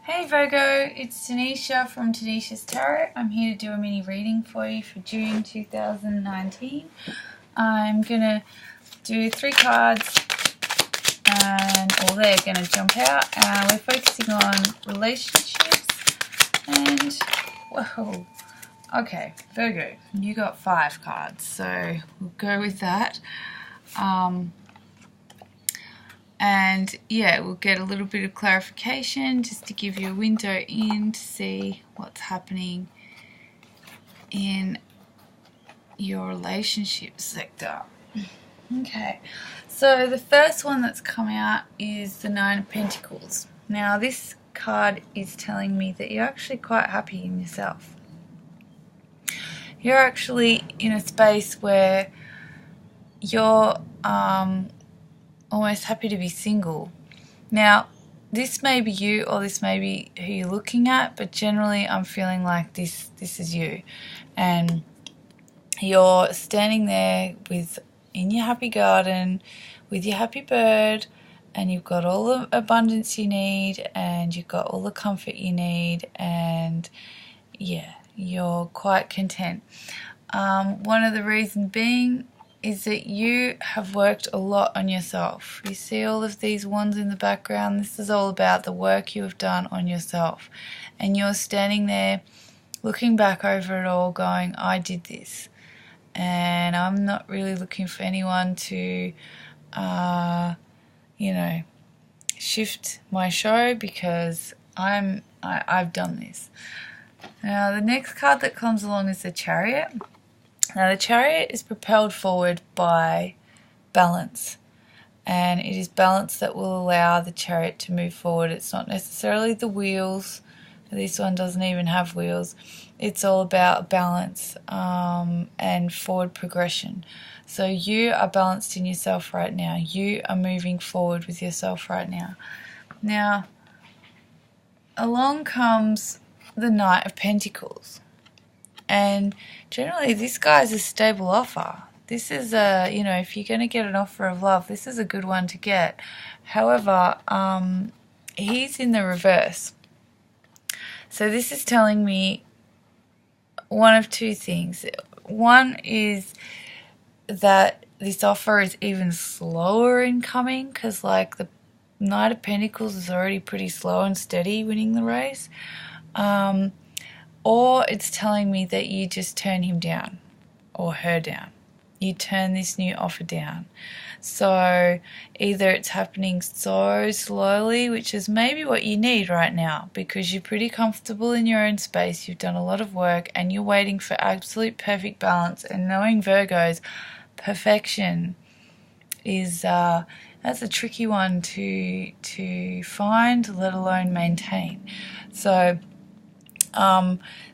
Hey Virgo, it's Tanisha from Tanisha's Tarot. I'm here to do a mini reading for you for June 2019. I'm going to do 3 cards and all they're going to jump out. We're focusing on relationships and, whoa, okay, Virgo, you got 5 cards, so we'll go with that. And yeah, we'll get a little bit of clarification just to give you a window in to see what's happening in your relationship sector. Okay, so the first one that's come out is the 9 of Pentacles. Now this card is telling me that you're actually quite happy in yourself. You're actually in a space where you're almost happy to be single. Now, this may be you or this may be who you're looking at, but generally I'm feeling like this is you. And you're standing there in your happy garden with your happy bird, and you've got all the abundance you need and you've got all the comfort you need, and yeah, you're quite content. One of the reasons being is that you have worked a lot on yourself. You see all of these wands in the background? This is all about the work you have done on yourself. And you're standing there looking back over it all going, I did this. And I'm not really looking for anyone to, shift my show because I've done this. Now the next card that comes along is the Chariot. Now the Chariot is propelled forward by balance, and it is balance that will allow the Chariot to move forward. It's not necessarily the wheels. This one doesn't even have wheels. It's all about balance and forward progression. So you are balanced in yourself right now. You are moving forward with yourself right now. Now, along comes the Knight of Pentacles. And generally this guy's a stable offer. This is if you're going to get an offer of love, this is a good one to get. However, he's in the reverse. So this is telling me one of 2 things. One is that this offer is even slower in coming, because like the Knight of Pentacles is already pretty slow and steady winning the race. Or it's telling me that you just turn him down or her down. You turn this new offer down. So either it's happening so slowly, which is maybe what you need right now, because you're pretty comfortable in your own space, you've done a lot of work, and you're waiting for absolute perfect balance. And knowing Virgos, perfection is that's a tricky one to find, let alone maintain. So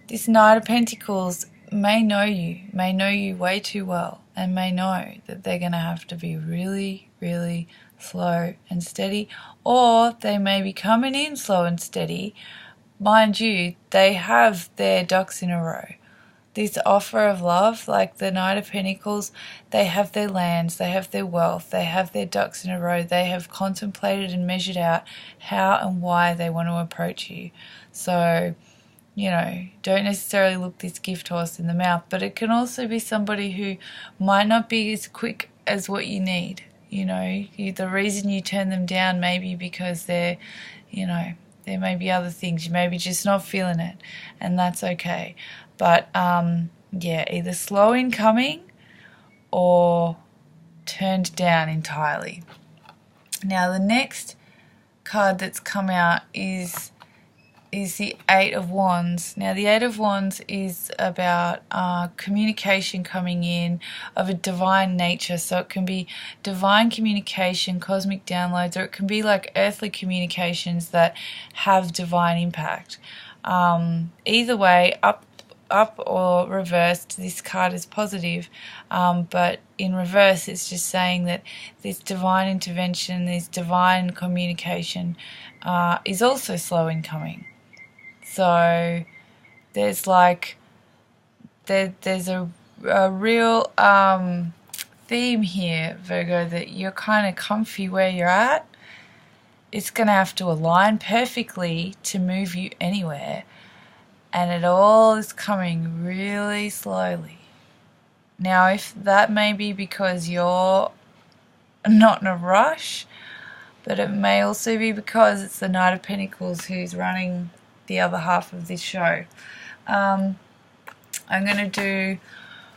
this Knight of Pentacles may know you way too well, and may know that they're going to have to be really, really slow and steady, or they may be coming in slow and steady. Mind you, they have their ducks in a row. This offer of love, like the Knight of Pentacles, they have their lands, they have their wealth, they have their ducks in a row. They have contemplated and measured out how and why they want to approach you. So don't necessarily look this gift horse in the mouth, but it can also be somebody who might not be as quick as what you need. The reason you turn them down may be because there may be other things. You may be just not feeling it, and that's okay. But either slow in coming or turned down entirely. Now the next card that's come out is the 8 of Wands. Now the 8 of Wands is about communication coming in of a divine nature. So it can be divine communication, cosmic downloads, or it can be like earthly communications that have divine impact. Either way, up or reversed, this card is positive, but in reverse it's just saying that this divine intervention, this divine communication is also slow in coming. So there's there's a real theme here, Virgo, that you're kind of comfy where you're at, it's going to have to align perfectly to move you anywhere. And it all is coming really slowly. Now, if that may be because you're not in a rush, but it may also be because it's the Knight of Pentacles who's running the other half of this show. I'm going to do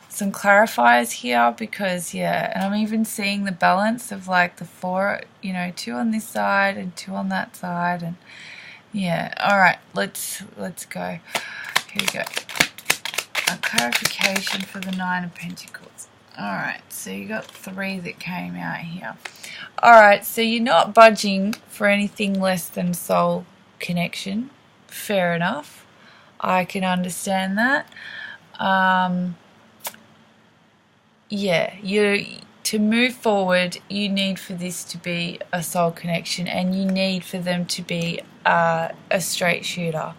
some clarifiers here because, yeah, and I'm even seeing the balance of like the 4, 2 on this side and 2 on that side, and yeah. All right, let's go. Here we go. A clarification for the 9 of Pentacles. All right, so you got 3 that came out here. All right, so you're not budging for anything less than soul connection. Fair enough. I can understand that. Yeah, to move forward, you need for this to be a soul connection, and you need for them to be a straight shooter.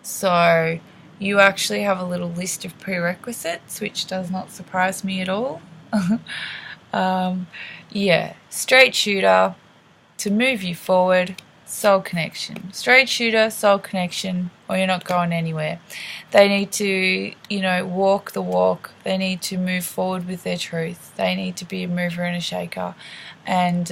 So you actually have a little list of prerequisites, which does not surprise me at all. Yeah, straight shooter, to move you forward, soul connection. Straight shooter, soul connection, or you're not going anywhere. They need to, walk the walk. They need to move forward with their truth. They need to be a mover and a shaker. And,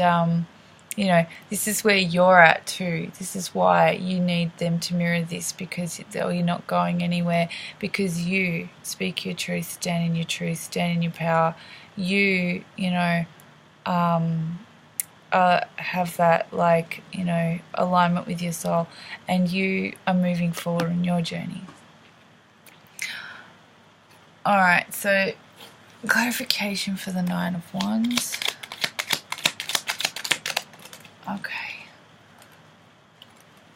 this is where you're at too. This is why you need them to mirror this, because you're not going anywhere, because you speak your truth, stand in your truth, stand in your power. You, have that alignment with your soul, and you are moving forward in your journey. Alright, so clarification for the 9 of Wands. Okay.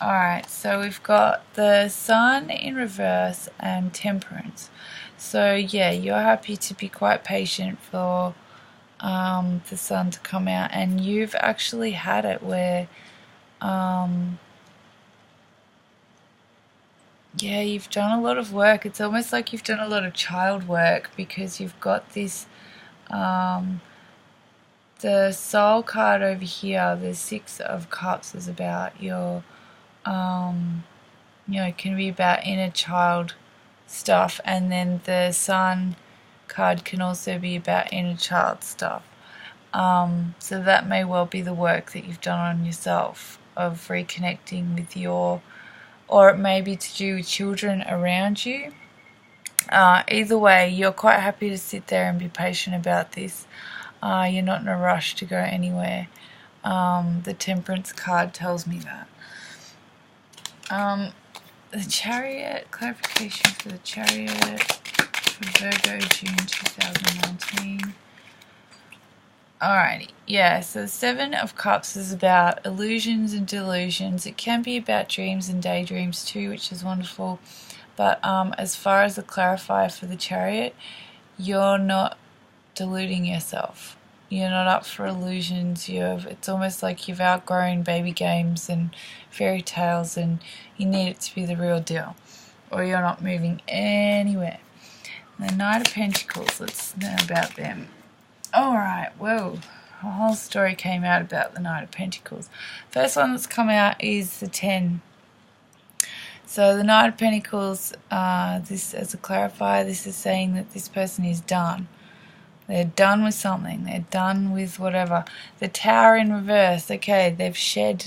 Alright, so we've got the Sun in reverse and Temperance. So yeah, you're happy to be quite patient for the Sun to come out, and you've actually had it where you've done a lot of work. It's almost like you've done a lot of child work, because you've got this the Soul card over here. The 6 of Cups is about your it can be about inner child stuff, and then the Sun card can also be about inner child stuff. So that may well be the work that you've done on yourself, of reconnecting with or it may be to do with children around you. Either way, you're quite happy to sit there and be patient about this. You're not in a rush to go anywhere. The Temperance card tells me that. The Chariot, clarification for the Chariot for Virgo June 2019. Alrighty, yeah, so the 7 of Cups is about illusions and delusions. It can be about dreams and daydreams too, which is wonderful. But as far as the clarifier for the Chariot, you're not deluding yourself. You're not up for illusions. It's almost like you've outgrown baby games and fairy tales, and you need it to be the real deal, or you're not moving anywhere. And the Knight of Pentacles, let's know about them. Alright, whoa, a whole story came out about the Knight of Pentacles. First one that's come out is the 10. So the Knight of Pentacles, this as a clarifier, this is saying that this person is done. They're done with something. They're done with whatever. The Tower in reverse, okay, they've shed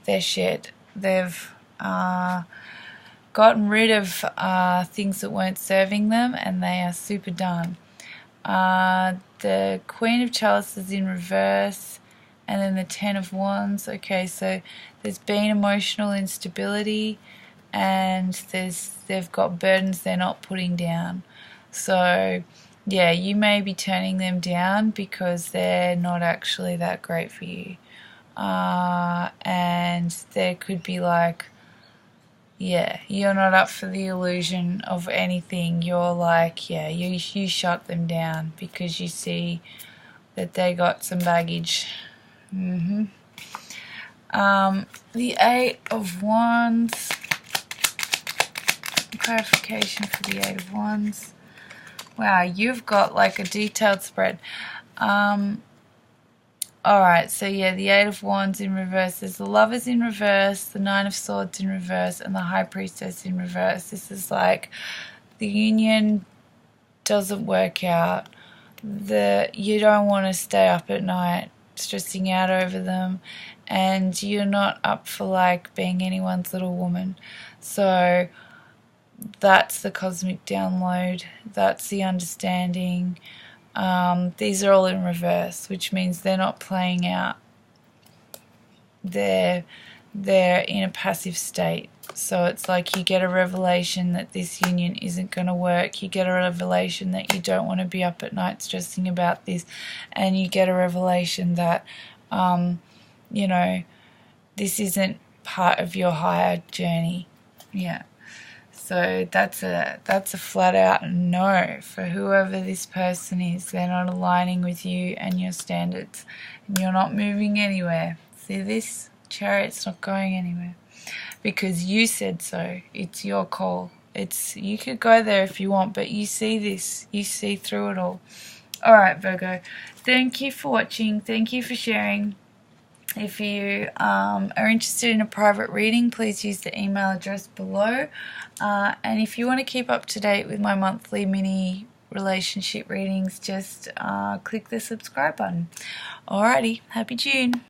their shed. They've gotten rid of things that weren't serving them, and they are super done. The Queen of Chalices in reverse, and then the 10 of Wands. Okay, so there's been emotional instability, and they've got burdens they're not putting down. So yeah, you may be turning them down because they're not actually that great for you. And there could be you're not up for the illusion of anything. You're you shut them down because you see that they got some baggage. The 8 of Wands. Clarification for the 8 of Wands. Wow, you've got a detailed spread. Alright, so yeah, the Eight of Wands in reverse. There's the Lovers in reverse, the Nine of Swords in reverse, and the High Priestess in reverse. This is like the union doesn't work out. You don't want to stay up at night stressing out over them, and you're not up for like being anyone's little woman. So that's the cosmic download. That's the understanding. These are all in reverse, which means they're not playing out. They're in a passive state. So it's like you get a revelation that this union isn't going to work. You get a revelation that you don't want to be up at night stressing about this. And you get a revelation that, you know, this isn't part of your higher journey. Yeah. So that's a flat out no for whoever this person is. They're not aligning with you and your standards. And you're not moving anywhere. See this? Chariot's not going anywhere. Because you said so. It's your call. You could go there if you want, but you see this. You see through it all. Alright, Virgo. Thank you for watching. Thank you for sharing. If you are interested in a private reading, please use the email address below. And if you want to keep up to date with my monthly mini relationship readings, just click the subscribe button. Alrighty, happy June.